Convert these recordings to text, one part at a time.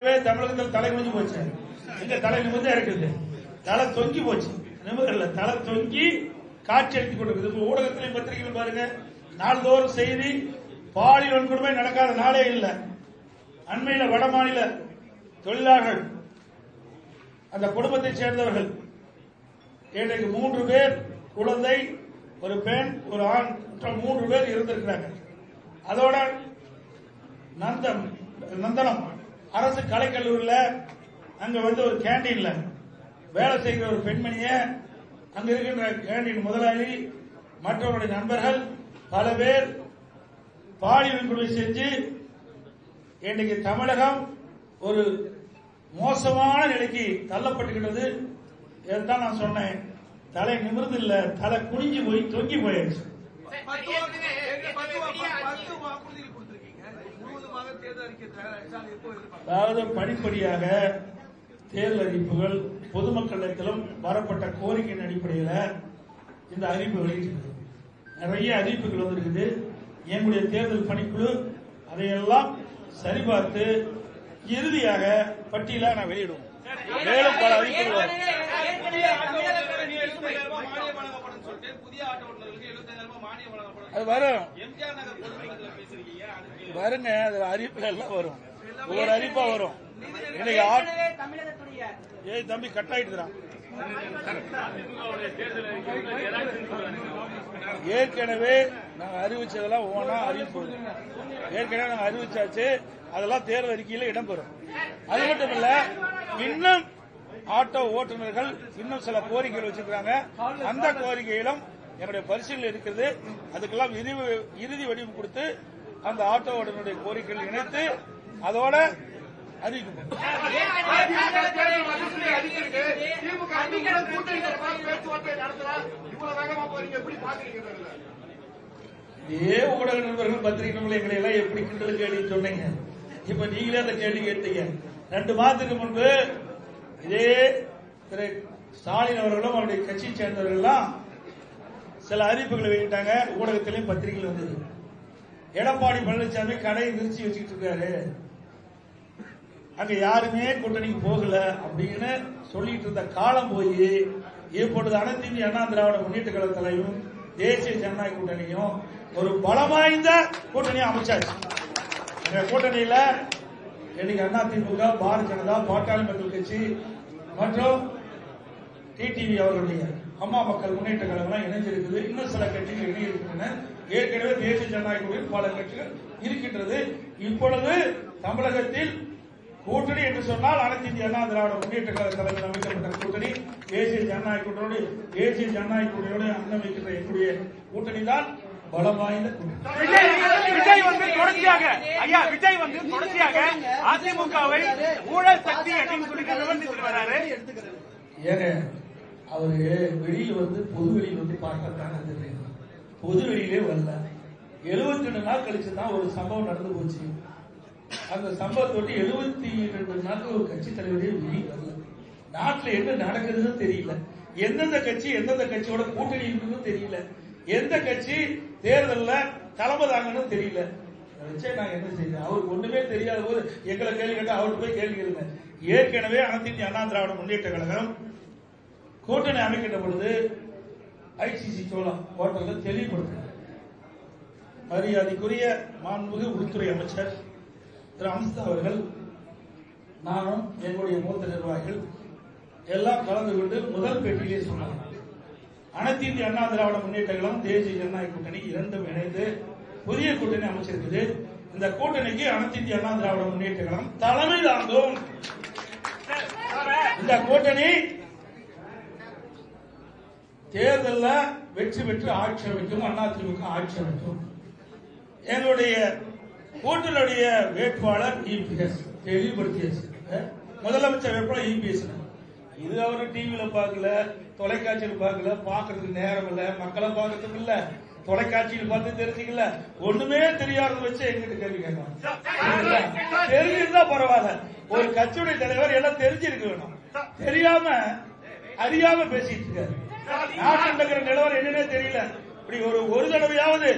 தமிழகத்தில் தலை குனிஞ்சு போச்சு. எங்க தலை நிமிர்ந்தா இருக்குது, தலை தொங்கி போச்சு. நிமிரல, தலை தொங்கி காட்சி அளித்துக் கொண்டிருக்குது. ஊடகத்திலையும் பத்திரிகைகள் பாருங்க, நாள்தோறும் செய்தி. பாலியல் வன்கொடுமை நடக்காத நாளே இல்லை. அண்மையில் வட மாநில தொழிலாளர்கள், அந்த குடும்பத்தை சேர்ந்தவர்கள், இன்றைக்கு 3 பேர், குழந்தை, ஒரு பெண், ஒரு ஆண், 3 பேர் இருந்திருக்கிறாங்க. அதோட நந்தனம் அரசு கலைக்கல்லூரியில் அங்க ஒரு கேண்டீன்ல வேலை செய்கிற ஒரு பெண்மணிய, அங்க இருக்கின்ற கேண்டீன் முதலாளி மற்றவருடைய நண்பர்கள் பல பேர் பாலியல் வன்கொடுமை செஞ்சு இன்றைக்கு தமிழகம் ஒரு மோசமான நிலைக்கு தள்ளப்பட்டுகிறது. இதைத்தான் நான் சொன்னேன். தலை நிமிர்ந்து இல்ல, தலை குனிஞ்சு போய் தொங்கி போயிடுச்சு. அதாவது படிப்படியாக தேர்தல் அறிவிப்புகள் பொதுமக்களிடத்திலும் வரப்பட்ட கோரிக்கையின் அடிப்படையில் இந்த அறிவிப்பு வெளியிட்டிருக்கிறது. நிறைய அறிவிப்புகள் வந்திருக்குது. எங்களுடைய தேர்தல் பணிக்குழு அதையெல்லாம் சரிபார்த்து இறுதியாக பட்டியலாக நான் வெளியிடுவோம். மேலும் பல அறிவிப்புகள் அது வரும், வருங்க. அதுல அறிவிப்புகள் எல்லாம் வரும், ஒவ்வொரு அறிவிப்பா வரும். ஏய் தம்பி, கட் ஆயிட்டுதான். ஏற்கனவே நாங்க அறிவிச்சதெல்லாம் ஒவ்வொன்றா அறிவிப்பு. ஏற்கனவே நாங்க அறிவிச்சாச்சு, அதெல்லாம் தேர்தல் அறிக்கையில் இடம்பெறும். அது மட்டும் இல்ல, இன்னும் ஆட்டோ ஓட்டுநர்கள் இன்னும் சில கோரிக்கைகள் வச்சிருக்காங்க. அந்த கோரிக்கையிலும் என்னுடைய பரிசீலனை இருக்கிறது. அதுக்கெல்லாம் இறுதி வடிவம் கொடுத்து அந்த ஆட்டோ ஓட்டுநருடைய கோரிக்கைகள் இணைத்து அதோட அறிவிக்கும். இதே ஊடக நண்பர்கள், பத்திரிகை நண்பர்கள் எங்களை எல்லாம் எப்படி கிண்டல் கேள்வி சொன்னீங்க. இப்ப நீங்களே அந்த கேள்வி கேட்டீங்க. 2 மாதத்துக்கு முன்பு இதே திரு ஸ்டாலின் அவர்களும் அவருடைய கட்சியை சேர்ந்தவர்கள் சில அறிவிப்புகளை வெளியிட்டாங்க. ஊடகத்திலையும் பத்திரிகைகள் வந்தது. எடப்பாடி பழனிசாமி கடையை நிறுத்தி வச்சுக்கிட்டு இருக்காரு, அங்க யாருமே கூட்டணிக்கு போகல அப்படின்னு சொல்லிட்டு இருந்த காலம் போய் இப்பொழுது அனைத்து இந்திய அண்ணா திராவிட முன்னேற்ற கழக தலைவரும் தேசிய ஜனநாயக கூட்டணியும் ஒரு பலம் வாய்ந்த கூட்டணியை அமைச்சாச்சு. எங்க கூட்டணியில இன்னைக்கு அதிமுக, பாரதிய ஜனதா, பாட்டாளி மக்கள் கட்சி மற்றும் டிடிவி அவர்களுடைய அம்மா மக்கள் முன்னேற்ற கழகம் இணைஞ்சிருக்குது. இன்னும் சில கட்சிகள் இணையிருக்கின்றன. ஏற்கனவே தேசிய ஜனநாயக கூட்டணியில் பல கட்சிகள் இருக்கின்றது. இப்பொழுது தமிழகத்தில் கூட்டணி என்று சொன்னால் அனைத்து இந்திய அண்ணா திராவிட முன்னேற்ற கழக தலைமையில் அமைக்கப்பட்ட கூட்டணி தேசிய ஜனநாயக கூட்டணியோடு அமைக்கின்ற எங்களுடைய கூட்டணி தான் பலம் வாய்ந்த கூட்டணி. விஜய் தொடர்ச்சியாக அதிமுகவை ஊழல் சக்தி அப்படின்னு சொல்லி ஏங்க, அவரு வெளியில் பொது வெளியில் பார்க்கத்தானே தெரியும். பொது வெளியிலே வரல. 72 நாள் கழிச்சு தான் ஒரு சம்பவம் நடந்து போச்சு. அந்த சம்பவத்தோடு 72 நாட்கள் ஒரு கட்சி தலைவரே வெளியே வரல. நாட்டில் என்ன நடக்குதுன்னு தெரியல. எந்தெந்த கட்சி எந்தெந்த கட்சியோட கூட்டணி இருக்குன்னு தெரியல. எந்த கட்சி தேர்தலில் தலைமை தாங்கன்னு தெரியல. வச்சே நான் என்ன செய்யறேன்? அவருக்கு ஒண்ணுமே தெரியாத போது எங்களை கேள்வி கேட்டா அவருக்கு போய் கேள்வி கேளுங்க. ஏற்கனவே அனைத்து இந்திய அண்ணா திராவிட முன்னேற்ற கழகம் கூட்டணி அமைக்கின்ற பொழுது ஐசிசி சோழம் ஹோட்டல்ல தெளிவுபடுத்த மரியாதைக்குரிய மாண்புமிகு உள்துறை அமைச்சர் திரு அமித்ஷா அவர்கள், நானும் எங்களுடைய மூத்த நிர்வாகிகள் எல்லாம் கலந்து கொண்டு முதல் பேட்டியிலே சொன்னாங்க, அனைத்து இந்திய அண்ணா திராவிட முன்னேற்ற கழகம், தேசிய ஜனநாயக கூட்டணி இரண்டும் இணைந்து புதிய கூட்டணி அமைச்சிருக்குது. இந்த கூட்டணிக்கு அனைத்து இந்திய அண்ணா திராவிட முன்னேற்ற கழகம் தலைமை தாங்கும். இந்த கூட்டணி தேர்தலில் வெற்றி பெற்று ஆட்சி அமைக்கும். அதிமுக ஆட்சி அமைக்கும். எங்களுடைய கூட்டணியுடைய வேட்பாளர் இபிஎஸ் தெளிவுபடுத்தியாச்சு. முதலமைச்சர் வேட்பாளர் இபிஎஸ். இது அவரு டிவியில பார்க்கல, தொலைக்காட்சியில் பார்க்கல, பார்க்கறதுக்கு நேரம் இல்ல, மக்களை பார்க்கறதுக்கு இல்ல, தொலைக்காட்சியில் பார்த்து தெரிஞ்சுக்கல, ஒண்ணுமே தெரியாத வச்சு எங்கிட்ட கேள்வி கேட்கலாம். தெரிஞ்சிருந்தா பரவாயில்ல. ஒரு கட்சியுடைய தலைவர் எல்லாம் தெரிஞ்சிருக்க வேணும். தெரியாம அறியாம பேசிட்டு இருக்காரு. நாட்டில் இருக்கிற நிலவரம் என்னன்னே தெரியல. இப்படி ஒரு தடவையாவது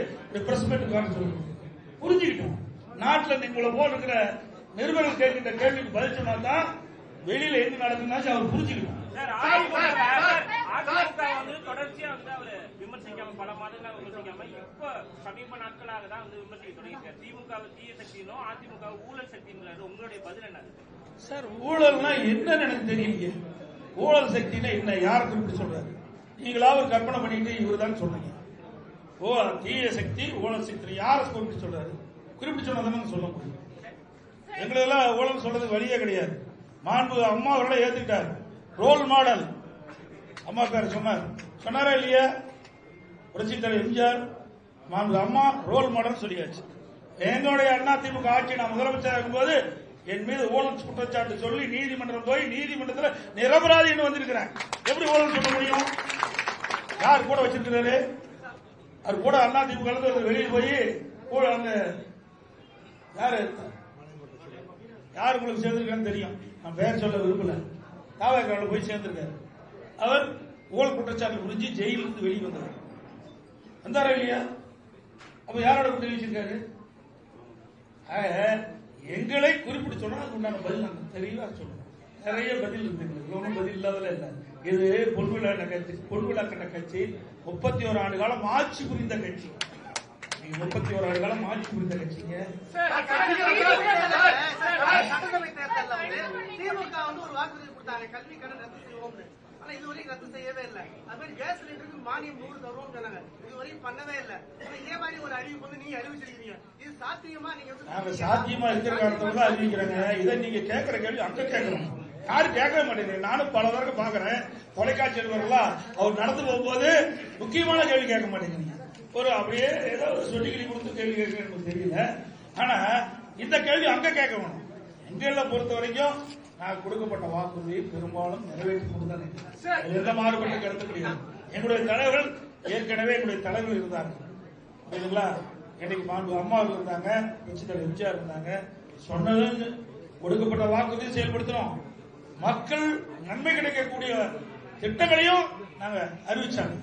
பிரஸ் மீட் காட்ட சொல்லுங்க, புரிஞ்சுக்கிட்டோம். நாட்டில் உங்களை போல் இருக்கிற நிருபர்கள் கேட்கின்ற கேள்விக்கு பதில் சொன்னா தான் வெளியில என்ன நடக்குதுன்னா அவர் புரிஞ்சுக்கணும். அதிமுக வந்து தொடர்ச்சியா வந்து அவரு விமர்சிக்காம பல மாதங்களாக விமர்சிக்காம இப்ப சமீப நாட்களாக தான் வந்து விமர்சிக்க தொடங்கியிருக்காரு. திமுக தீய சக்தியிலும் அதிமுக ஊழல் சக்திங்கிறாரு. உங்களுடைய பதில் என்ன சார்? ஊழல்னா என்னன்னு எனக்கு தெரியலையே. ஊழல் சக்தினா என்ன? யாரை குறிப்பிட்டு சொல்றாரு? நீங்களா ஒரு கற்பனை பண்ணிட்டு இவர் தான் சொன்னீங்க. தீய சக்தி ஊழல் சக்தி யாரை குறிப்பிட்டு சொல்றாரு? குறிப்பிட்டு சொன்னதானே சொல்ல முடியும். எங்களெல்லாம் ஊழல் சொல்றது வழியே கிடையாது. மாண்பு அம்மா அவர்களை ஏத்துக்கிட்டார். ரோல் மாடல் அம்மா பேர் சொன்னாரா இல்லையா? புரட்சி தலைவர் எம்ஜிஆர் மாண்பு அம்மா ரோல் மாடல் சொல்லியாச்சு. எங்களுடைய அதிமுக ஆட்சி நான் முதலமைச்சர் இருக்கும்போது என் மீது ஊழல் குற்றச்சாட்டு சொல்லி நீதிமன்றம் போய் நீதிமன்றத்தில் நிரபராதின்னு வந்திருக்கிறேன். எப்படி ஊழல் சொல்ல முடியும்? யார் கூட வச்சிருக்கிறாரு? அவர் கூட அதிமுக வெளியில் போய் அந்த யார் உங்களுக்கு சேர்ந்திருக்கான்னு தெரியும். நான் பெயர் சொல்ல விரும்பல. தாவக்கால போய் சேர்ந்திருக்காரு. அவர் ஊழல் குற்றச்சாட்டு புரிஞ்சு ஜெயிலிருந்து வெளியே வந்தார். வந்தாரா இல்லையா? அப்ப யாரோட கூட்டணி வச்சிருக்காரு? எங்களை குறிப்பிட்டு சொன்னா அதுக்கு உண்டான பதில் நாங்கள் தெளிவா சொல்லணும். நிறைய பதில் இருக்கு. ஒன்றும் பதில் இல்லாதல இல்ல. இது பொன்விழா கண்ட கட்சி 31 ஆண்டு காலம் ஆட்சி புரிந்த கட்சி. 31 ஆண்டு காலம் ஆட்சி புரிந்த கட்சிங்க. சட்டசபை தேர்தலில் திமுக வந்து ஒரு வாக்குறுதி கொடுத்தாங்க, கல்வி கடன் ரத்து செய்வோம்னு. ஆனா இதுவரையும் ரத்து செய்யவே இல்லை. அது மாதிரி கேஸ் சிலிண்டருக்கு மானியம் 100 தருவோம் சொன்னாங்க. இதுவரையும் பண்ணவே இல்லை. இதே மாதிரி ஒரு அறிவிப்பு வந்து நீங்க அறிவிச்சிருக்கீங்க. இது சாத்தியமா? நீங்க சாத்தியமா இருக்கிற காரணத்துல அறிவிக்கிறாங்க. இதை நீங்க கேட்கிற கேள்வி அங்க கேட்கணும். யாரும் கேட்கவே மாட்டேங்குது. நானும் பல தடவை பாக்குறேன். தொலைக்காட்சி எழுதுறவர்களா அவர் நடந்து போகும்போது முக்கியமான கேள்வி கேட்க மாட்டேங்கிறீங்க. ஒரு அப்படியே ஏதோ சொல்லிக்கிளி கொடுத்து கேள்வி கேட்க எனக்கு தெரியல. ஆனா இந்த கேள்வி அங்க கேட்கணும். எங்களை பொறுத்த வரைக்கும் நான் கொடுக்கப்பட்ட வாக்குறுதியை பெரும்பாலும் நிறைவேற்றி கொண்டுதான் எந்த மாறுபட்ட கருத்து கிடையாது. எங்களுடைய தலைவர்கள் ஏற்கனவே எங்களுடைய தலைவர்கள் இருந்தார்கள். புரியுதுங்களா? இன்னைக்கு மாண்பு அம்மா இருந்தாங்க, புரட்சி தலைவர் எம்ஜிஆர் இருந்தாங்க. சொன்னது கொடுக்கப்பட்ட வாக்குறுதியை செயல்படுத்தணும். மக்கள் நன்மை கிடைக்கக்கூடிய திட்டங்களையும் நாங்க அறிவிச்சாங்க.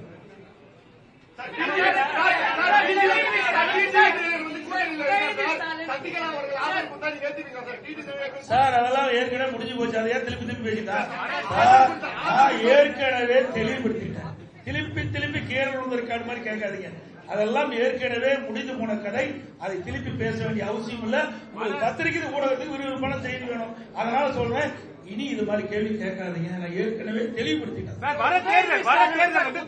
சார் அதெல்லாம் ஏற்கனவே முடிஞ்சு போச்சு. அதை ஏன் திருப்பி பேசிட்டா? ஏற்கனவே தெளிவுபடுத்திட்டேன். திருப்பி கேரளம் இருக்காது மாதிரி கேட்காதீங்க. அதெல்லாம் ஏற்கனவே முடிந்து போன கதை. அதை திருப்பி பேச வேண்டிய அவசியம் இல்ல. உங்களுக்கு பத்திரிகை ஊடகத்துக்கு விரிவான செய்தி வேணும். அதனால சொல்றேன், இனி இது மாதிரி கேள்வி கேட்காதீங்க. நான் ஏற்கனவே தெளிவுபடுத்திட்டேன்.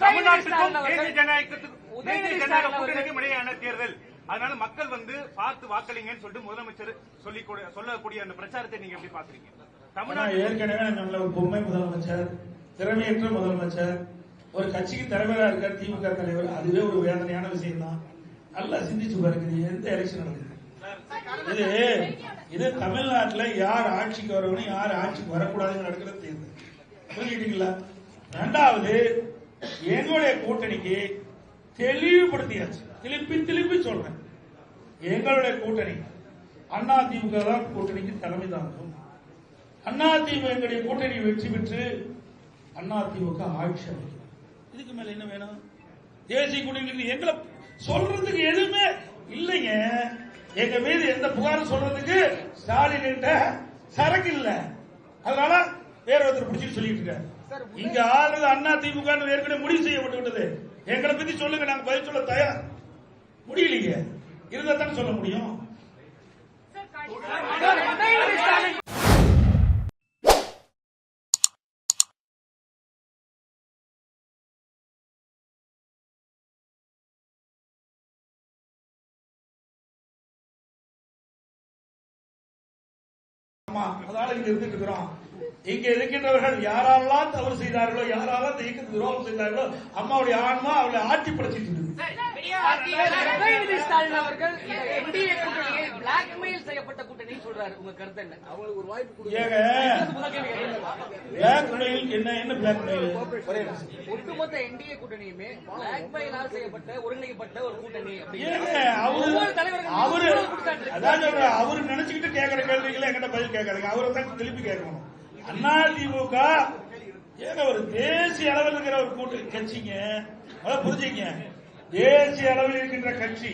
தமிழ்நாட்டுக்கும் தேசிய ஜனநாயக கூட்டணிக்கும் இடையேயான தேர்தல். அதனால மக்கள் வந்து பார்த்து வாக்களிங்கன்னு சொல்லிட்டு முதலமைச்சர் சொல்லக்கூடிய அந்த பிரச்சாரத்தை நீங்க எப்படி பாக்குறீங்க? தமிழ்நாடு ஏற்கனவே நல்ல ஒரு பொம்மை முதலமைச்சர், திறமையற்ற முதலமைச்சர், ஒரு கட்சிக்கு தலைவராக இருக்கார் திமுக தலைவர். அதுவே ஒரு வேதனையான விஷயம் தான். நல்லா சிந்திச்சு பாருங்க. எந்த எலெக்ஷன் நடக்குது இது தமிழ்நாட்டில் யார் ஆட்சிக்கு வரணும், யார் ஆட்சிக்கு வரக்கூடாதுன்னு நடக்கிற தேர்தல். புரிஞ்சுக்கிட்டீங்களா? இரண்டாவது, எங்களுடைய கூட்டணிக்கு தெளிவுபடுத்தியாச்சு. திருப்பி சொல்றேன், எங்களுடைய கூட்டணி அதிமுக தான் கூட்டணிக்கு தலைமை தாங்கும். அதிமுக எங்களுடைய கூட்டணி வெற்றி பெற்று அதிமுக ஆட்சி அமைக்கும். இதுக்கு மேல என்ன வேணும்? தேசிய கூட்டணி எங்களை சொல்றதுக்கு எதுவுமே இல்லைங்க. எங்க மீது எந்த புகாரும் சொல்றதுக்கு ஸ்டாலின் கிட்ட சரக்கு இல்ல. அதனால வேற ஒருத்தர் பிடிச்சி சொல்லிட்டு இருக்காரு. இங்க ஆளுநர் அதிமுக ஏற்கனவே முடிவு செய்யப்பட்டு விட்டது. எங்களை பத்தி சொல்லுங்க, நாங்க பதில் சொல்ல தயார். முடியலீங்க, இருந்தா தானே சொல்ல முடியும். அதனால இங்க இருந்துட்டு இருக்கிறோம். இங்க இருக்கின்றவர்கள் யாரெல்லாம் தவறு செய்தார்களோ, யாரெல்லாம் இந்த இயக்கத்துக்கு துரோகம் செய்தார்களோ, அம்மாவுடைய ஆன்மா அவளை ஆட்சி படைச்சிட்டு இருக்கு. ஸ்டாலின் அவர்கள் என்டிஏ கூட்டணியை பிளாக்மெயில் செய்யப்பட்ட கூட்டணி சொல்றாரு. உங்க கருத்து என்ன? அவங்களுக்கு ஒரு வாய்ப்பு ஏங்க பிளாக்மெயில் என்ன பிளாக்மெயில்? ஒட்டுமொத்த என்டிஏ கூட்டணியுமே பிளாக்மெயிலால் செய்யப்பட்ட ஒருங்கிணைக்கப்பட்ட ஒரு கூட்டணி. அவரு நினைச்சுக்கிட்டு கேட்கிற கேள்விகளை என்கிட்ட பதில் கேட்காதுங்க. அவரை தான் திருப்பி கேட்கணும். அதிமுக ஏங்க ஒரு தேசிய அளவில் இருக்கிற ஒரு கூட்டணி கட்சிங்க. புரிஞ்சுங்க, தேசிய அளவில் இருக்கின்ற கட்சி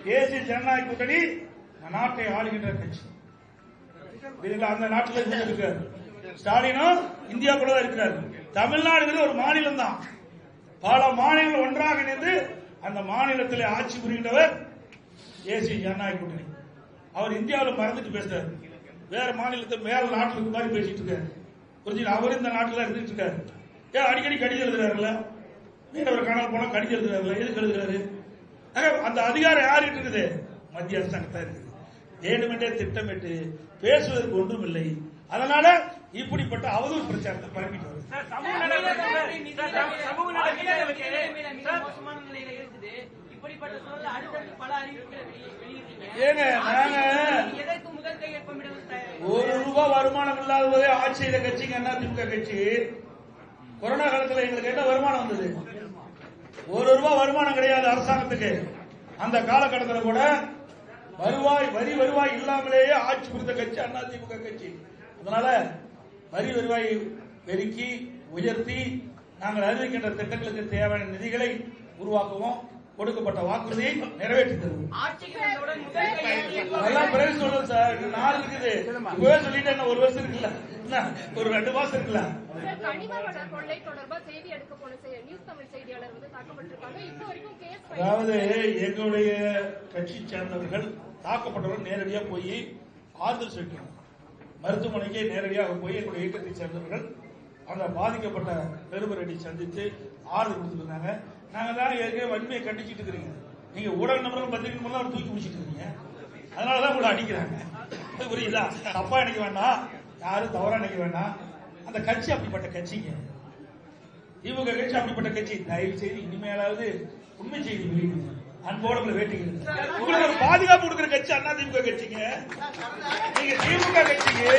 தேசிய ஜனநாயக கூட்டணி நாட்டை ஆளுகின்ற கட்சி. அந்த நாட்டில் இருக்காரு. ஸ்டாலினும் இந்தியா கூட தான் இருக்கிறார். தமிழ்நாடுங்கிறது ஒரு மாநிலம் தான். பல மாநிலங்கள் ஒன்றாக இணைந்து அந்த மாநிலத்தில் ஆட்சி புரிகின்றவர் தேசிய ஜனநாயக கூட்டணி. அவர் இந்தியாவில் மறந்துட்டு பேசுறாரு. வேற மாநிலத்தை மேல நாட்டில் இருக்க மாதிரி பேசிட்டு இருக்காரு. புரிஞ்சுங்க. அவர் இந்த நாட்டில் இருந்துட்டு இருக்காரு. ஏன் அடிக்கடி கடிதம் எழுதுறாருல, மீனவர் காணாமல் போனா கடிதம் எழுதுறாருல, எதுக்கு எழுதுறாரு? அந்த அதிகாரம் யாருக்கு இருக்குது? மத்திய அரசாங்கத்தான் இருக்குது. வேண்டுமென்றே திட்டமிட்டு பேசுவதற்கு ஒன்றும் இல்லை. அதனால இப்படிப்பட்ட அவதூறு பிரச்சாரத்தை பரப்பிட்டு வருது. ஏங்க நாங்க ₹1 வருமானம் இல்லாததே ஆட்சி செய்த கட்சிங்க அதிமுக கட்சி. கொரோனா காலத்தில் எங்களுக்கு என்ன வருமானம் வந்தது? ₹1 வருமானம் கிடையாது அரசாங்கத்துக்கு. அந்த காலகட்டத்தில் கூட வரி வருவாய் இல்லாமலேயே ஆட்சி புரிந்த கட்சி அதிமுக கட்சி. அதனால வரி வருவாய் பெருக்கி உயர்த்தி நாங்கள் அறிவிக்கின்ற திட்டங்களுக்கு தேவையான நிதிகளை உருவாக்குவோம். கொடுக்கப்பட்ட வாக்குறுதியை நிறைவேற்றி தருவோம். அதெல்லாம் பிறகு சொல்லுங்க சார். நாள் இருக்குது. இப்பவே சொல்லிட்டு என்ன 1 வருஷம் இருக்குல்ல, ஒரு 2 மாசம் இருக்குல்ல. அதாவது எங்களுடைய கட்சி சேர்ந்தவர்கள் தாக்கப்பட்டவர்கள் நேரடியாக போய் ஆறுதல் சொல்லிட்டாங்க. மருத்துவமனைக்கு நேரடியாக போய் எங்களுடைய இயக்கத்தை சேர்ந்தவர்கள் அந்த பாதிக்கப்பட்ட பெருமரடி சந்தித்து ஆறுதல் கொடுத்துருந்தாங்க. நாங்க தான் ஏற்கனவே வன்மையை கண்டிச்சுட்டு இருக்கிறீங்க. நீங்க ஊடக நபர்கள் பத்திரிகை மூலம் தூக்கி முடிச்சிட்டு இருக்கீங்க. அதனாலதான் உங்களை அடிக்கிறாங்க. புரியுதா? தப்பா நினைக்க வேண்டாம், யாரும் தவறா நினைக்க வேண்டாம். அந்த கட்சி அப்படிப்பட்ட கட்சிங்க. திமுக கட்சி அப்படிப்பட்ட கட்சி. தயவு செய்து இனிமேலாவது உண்மை செய்தி வெளியிடுங்க. அன்போட உங்களை வேட்டிக்கிறது. உங்களுக்கு ஒரு பாதுகாப்பு கொடுக்கிற கட்சி அதிமுக கட்சிங்க. நீங்க திமுக கட்சிக்கு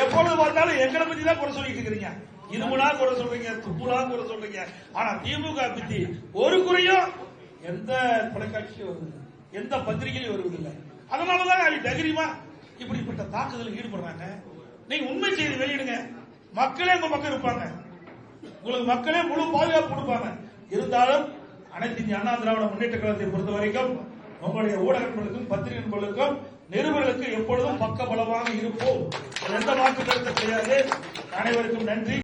எப்பொழுது பார்த்தாலும் எங்களை பத்தி தான் குறை சொல்லிட்டு இருக்கிறீங்க. இருமுனா குறை சொல்றீங்க, துப்புலா குறை சொல்றீங்க. ஆனா திமுக பத்தி ஒரு குறையும் எந்த தொலைக்காட்சியும் வருது, எந்த பத்திரிகையிலும் வருவதில்லை. அதனாலதான் அவங்க தைரியமா இப்படிப்பட்ட தாக்குதலில் ஈடுபடுறாங்க. நீங்க உண்மை செய்தி வெளியிடுங்க. மக்களே உங்க மக்கள் இருப்பாங்க. உங்களுக்கு மக்களே முழு பாதுகாப்பு கொடுப்பாங்க. இருந்தாலும் அனைத்து இந்திய அண்ணா திராவிட முன்னேற்ற கழகத்தை பொறுத்த வரைக்கும் உங்களுடைய ஊடக நண்பர்களுக்கும் பத்திரிகை நண்பர்களுக்கும் நிருபர்களுக்கு எப்பொழுதும் பக்க பலமாக இருப்போம். எந்த மாற்று கருத்து கிடையாது. அனைவருக்கும் நன்றி.